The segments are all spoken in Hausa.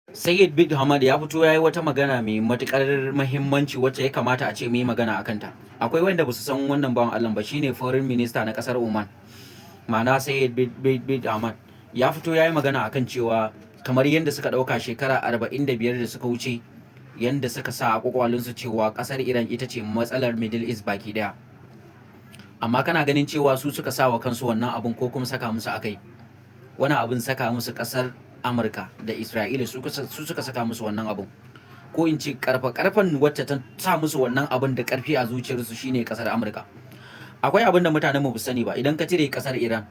Sayyid bin Hamad ya fito ya yi wata magana mai matukar muhimmanci wacce ya kamata a ce mu yi magana a kanta. Akwai wanda ba su san wannan bawan Allah ba, shine foreign minister na kasar Oman. Ma'ana Sayyid bin Hamad ya fito ya yi magana akan cewa kamar yadda suka ɗauka shekara 45 da suka wuce, yadda suka sa a kwakwalinsu cewa kasar Iran ita ce matsalar Middle East baki daya. Amma kana ganin cewa su suka sa wa kansu wannan abun ko kuma saka musu akai? Wani abun saka musu kasar Amurka da Isra'ila su suka saka musu wannan abun, ko in ce karfan wacce ta sa musu wannan abun da karfi a zuciyarsu shine kasar Amurka. Akwai abin da mutanen mu sani ba, idan ka cire kasar Iran,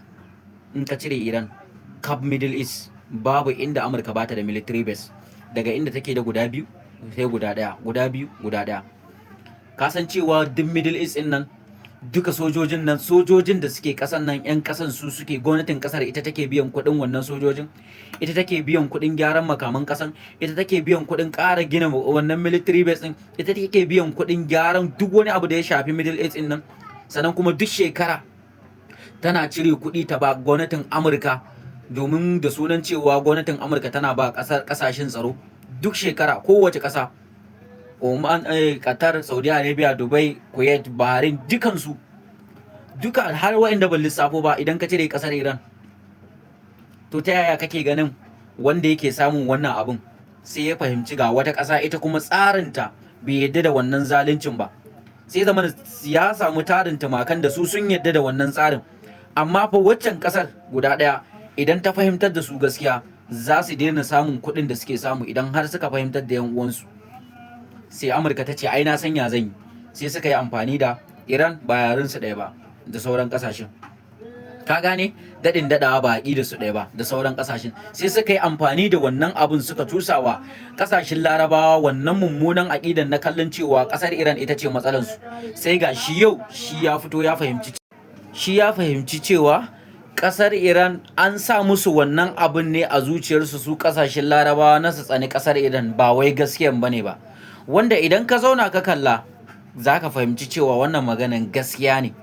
in ka cire Iran, Cap Middle East babu inda Amurka bata da military base, daga inda take da guda biyu sai guda daya, guda biyu guda daya. Ka san cewa duk Middle East din nan duka sojojin da suke kasan nan yan kasan su suke, gwamnatin kasar ita take biyan kuɗin wannan sojojin, ita take biyan kuɗin gyaran makaman kasan, ita take biyan kuɗin ƙara gina wannan military base din, ita take biyan kuɗin gyaran duk wani abu da ya shafi Middle East din nan. Sannan kuma duk shekara tana cire kuɗi ta ba gwamnatin Amurka, domin da sunan cewa gwamnatin Amurka tana ba kasashen tsaro duk shekara, kowace ƙasa, Oman, Qatar, Saudi Arabia, Dubai, Kuwait, Bahrain, dukansu duka har waɗanda ban lissafo ba idan ka cire ƙasar Iran. To ta yaya kake ganin wanda yake samun wannan abun sai ya fahimci ga wata ƙasa ita kuma tsarinta bai yadda da wannan zaluncin ba, sai zama ya samu tarin tumakan da su sun yadda da wannan tsarin, amma fa waccan ƙasar guda ɗaya idan ta fahimtar da su gaskiya za su daina samun kuɗin da suke samu idan har suka fahimtar da yan uwansu. Sai Amurka ta ce ai na sanya zan yi, sai suka yi amfani da Iran, ba yarinsu ɗaya ba da sauran ƙasashen. Ka gane, daɗin daɗawa ba aƙida su ɗaya ba da sauran ƙasashen, sai suka yi amfani da wannan abun suka tusawa ƙasashen Larabawa wannan mummunan aƙidan na kallon cewa ƙasar Iran ita ce matsalansu. Sai ga shi yau shi ya fito ya fahimci cewa ƙasar Iran an sa musu wannan abun ne a zuciyarsu su ƙasashen Larabawa na su tsani ƙasar Iran, ba wai gaskiyan bane ba. Wanda idan ka zauna ka kalla za ka fahimci cewa wannan maganan gaskiya ne.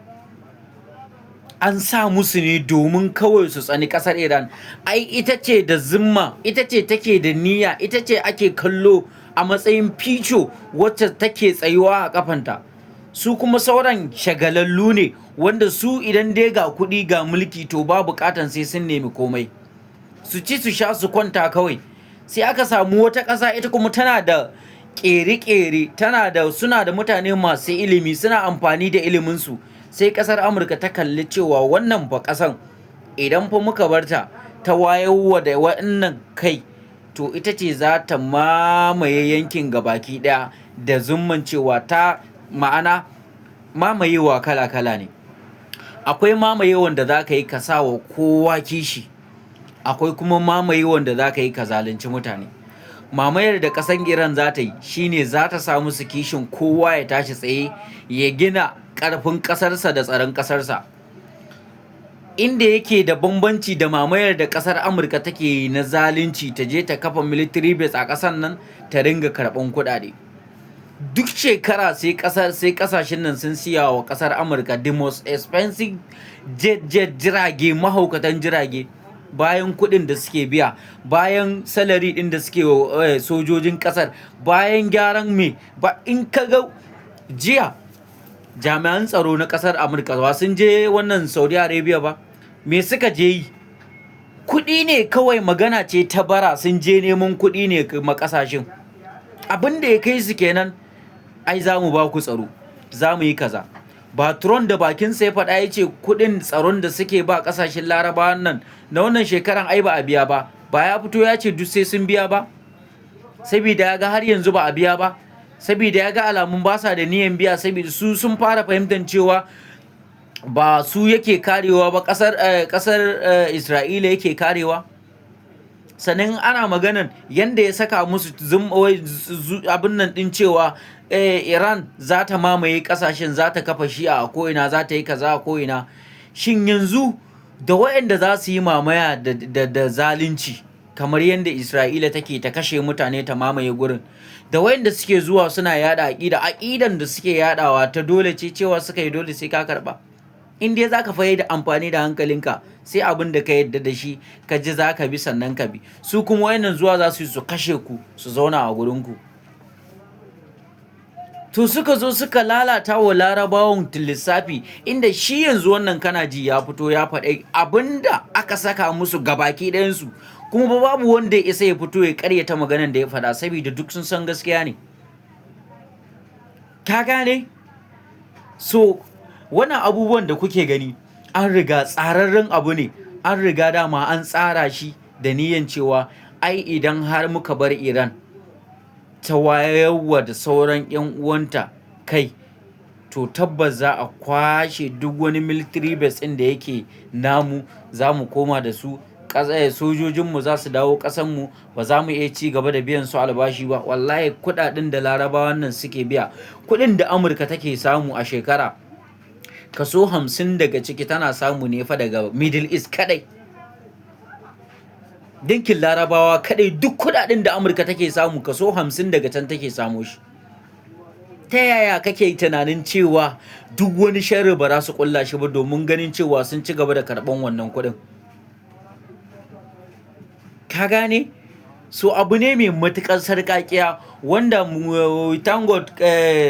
An sa musu ne domin kawai su tsani ƙasar Iran. Ai ita ce da zimma, ita ce take da niyya, ita ce ake kallo a matsayin fico wacce take tsayuwa a kafanta. Su kuma sauran shagalallu ne wanda su idan dai ga kuɗi ga mulki to ba buƙatan sai sun nemi komai. Su ci su sha su kwanta kawai. Sai aka samu wata ƙasa ita kuma tana da ƙere-ƙere, suna da mutane masu ilimi, suna amfani da iliminsu. Sai ƙasar Amurka ta kalli cewa wannan fa ƙasan idan fa muka barta ta wayarwa da wannan kai, to ita ce za ta mamaye yankin gabaki ɗaya, da zumman cewa ta ma'ana mamayewa kala-kala ne. Akwai mamayewan da za ka yi ka sa wa kowa kishi, akwai kuma mamayewan da za ka yi ka zalunci mutane. Mamayar da ƙasar Iran za ta yi shine za ta sa musu kishin kowa ya tashi tsaye ya gina ƙarfin ƙasarsa da tsaron ƙasarsa. Inda yake da bambanci da mamayar da ƙasar Amurka take yi na zalunci, ta je ta kafa military base a ƙasar nan ta ringa karɓan kuɗaɗe. Duk shekara sai ƙasashen nan sun siya wa ƙasar Amurka the most expensive jet jirage, mahaukatan jirage, bayan kuɗin da suke biya, bayan salary ɗin da suke sojojin ƙasar, bayan gyaran ba in ka ga jiya jami'an tsaro na ƙasar Amurka ba sun je wannan Saudi Arabia ba, me suka je yi? Kuɗi ne kawai, magana ce ta bara, sun je neman kuɗi ne ma ƙasashen. Abin da ya kai su kenan, ai za mu ba ku tsaro, za mu yi kaza. Ba Trump da bakin sai faɗa ya ce kuɗin tsaron da suke ba ƙasashen Larabawan nan na wannan shekaran ai ba a biya ba, ba ya fito ya ce duk sai sun biya ba, saboda ya ga har yanzu ba a biya ba, saboda ya ga alamun ba sa da niyan biya, saboda su sun fara fahimtar cewa ba su yake karewa ba, ƙasar Isra'ila yake karewa. Sannan ana maganan yanda ya saka musu abin nan din cewa Iran za ta mamaye kasashen, za ta kafa shi'a a ko'ina, za ta yi kaza a ko'ina. Shin yanzu da waɗanda za su yi mamaya da zalunci kamar yadda Isra'ila take ta kashe mutane ta mamaye gurin, da waɗanda suke zuwa suna yada aƙidan da suke yadawa ta dole ce cewa suka yi dole sai ka karba. in dai zaka fayi da amfani da hankalinka sai abin da ka yadda da shi ka ji zaka bi sannan ka bi. Su kuma wayannan zuwa za su yi su kashe ku su zauna a gurin ku. To suka zo suka lalata wa larabawan lissafi, inda shi yanzu wannan kana ji ya fito ya faɗi abinda aka saka musu gabaki ɗayansu, kuma babu wanda ya isa ya fito ya ƙaryata maganan da ya faɗa saboda duk sun san gaskiya ne. Ka gane? So wannan abubuwan da kuke gani an riga tsararren abu ne, an riga dama an tsara shi da niyyan cewa ai idan har muka bar Iran ta wayarwa da sauran 'yan uwanta kai, to tabbas za a kwashe duk wani military base ɗin da yake namu, za mu koma da su sojojinmu za su dawo ƙasanmu, ba za mu iya ci gaba da biyan su albashi ba. Wallahi kuɗaɗen da larabawan nan suke biya, kuɗin da Amurka take samu a shekara, kaso 50 daga ciki tana samu ne fa daga Middle East kadai. Dinkin larabawa kadai duk kuɗaɗen da Amurka take samu kaso 50 daga can take samo shi. Ta yaya kake tunanin cewa duk wani sharri ba za su kulla shi ba domin ganin cewa sun ci gaba da karɓan wannan kuɗin? Ka gane? So abu ne mai matuƙar sarƙaƙiya wanda thank God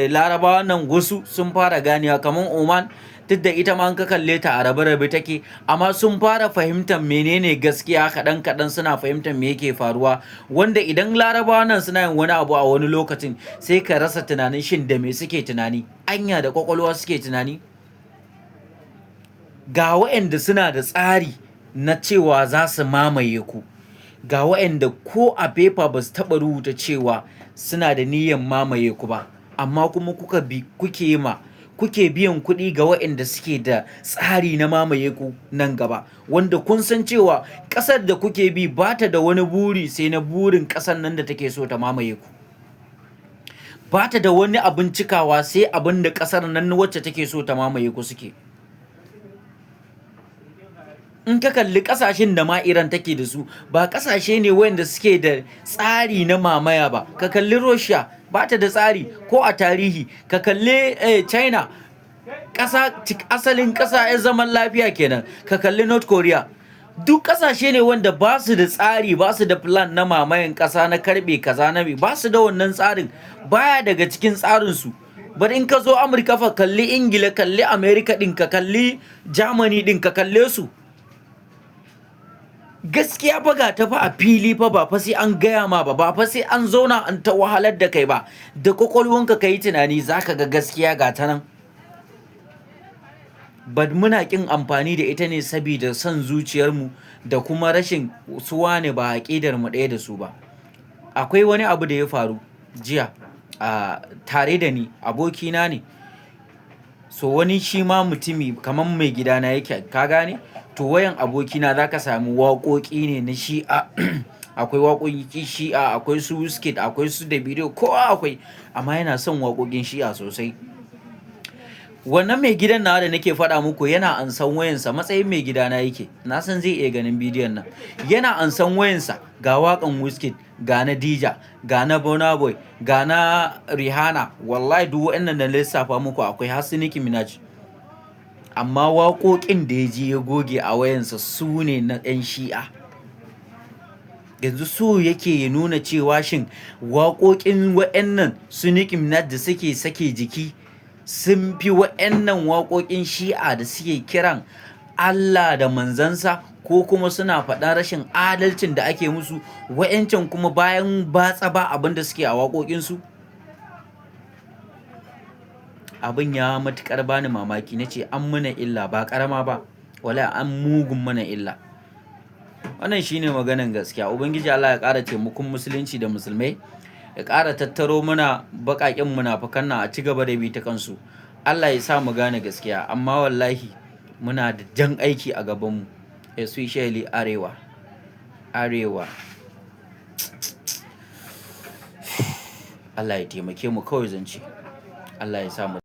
larabawa nan wasu sun fara ganewa, kamar Oman, duk da ita ma an ka kalle ta a rabe-rabe take, amma sun fara fahimtar menene gaskiya kaɗan-kaɗan, suna fahimtar me yake faruwa, wanda idan larabawa nan suna yin wani abu a wani lokacin sai ka rasa tunanin shin da me suke tunani, anya da kwakwalwa suke tunani. Ga waɗanda suna da tsari na cewa za su mamaye ku, ga waɗanda ko a paper ba su taɓa rubuta cewa suna da niyyar mamaye ku ba, amma kuma kuke biyan kuɗi ga waɗanda suke da tsari na mamaye ku nan gaba, wanda kun san cewa ƙasar da kuke bi ba ta da wani buri sai na burin ƙasar nan da take so ta mamaye ku, ba ta da wani abin cikawa sai abin da ƙasar nan wacce take so ta mamaye ku suke. In ka kalli ƙasashen da ma Iran take da su, ba ƙasashe ne wanda suke da tsari na mamaya ba. Ka kalli Russia ba ta da tsari ko a tarihi, ka kalli China asalin ƙasa ya zaman lafiya kenan, ka kalli North Korea, duk ƙasashe ne wanda ba su da tsari, ba su da plan na mamayen ƙasa, na karɓe kaza, ba su da wannan tsarin, baya daga cikin tsarinsu. But in ka zo Amurka fa, kalli Ingila, kalli America ɗin, ka kalli Germany ɗin, ka kalle su. Gaskiya fa ga ta fa a fili fa, ba fa sai an gaya ma ba fa sai an zauna an ta wahalar da kai ba, da kwakwalwanka ka yi tunani zaka ga gaskiya ga ta nan. But muna kin amfani da ita ne saboda son zuciyarmu da kuma rashin suwa ne ba aƙidar mu ɗaya da su ba. Akwai wani abu da ya faru jiya tare da ni, abokina ne, so wani shi ma mutumi kamar mai gidana yake, ka gane? To wayan abokina za ka samu waƙoƙi ne na shi'a akwai waƙoƙin shi'a, akwai su Wizkid, akwai su Davido, kowa akwai, amma yana son waƙoƙin shi'a sosai. Wannan mai gidan nawa da nake faɗa muku yana ansan wayansa, matsayin mai gidana yake, na san zai iya ganin bidiyon nan. Yana ansan wayansa ga waƙan Wizkid, ga na Dija, ga na Burna Boy, ga na Rihanna, wallahi duk waɗannan da lissafa muku akwai, har su Nicki Minaj. Amma waƙoƙin da ya je ya goge a wayansa su ne na ɗan shi'a. Yanzu so yake ya nuna cewa shin waƙoƙin waɗannan su Nicki Minaj da suke sake jiki sun fi waɗannan waƙoƙin shi'a da suke kiran Allah da manzansa, ko kuma suna faɗan rashin adalcin da ake musu, wa'yancan kuma bayan batsa ba abin da suke a waƙoƙinsu. Abin ya matuƙar bani mamaki, na ce an mana illa ba ƙarama ba, wala an mugun mana illa. Wannan shine maganan gaskiya. Ubangiji Allah ya ƙara taimakon musulunci da musulmai, ya ƙara tattaro mana baƙaƙen munafukan nan a ci gaba da bi ta kansu. Allah ya sa mu gane gaskiya, amma wallahi muna da jan aiki a gabanmu, especially arewa. Allah ya taimake mu kawai zance. Allah ya sa mu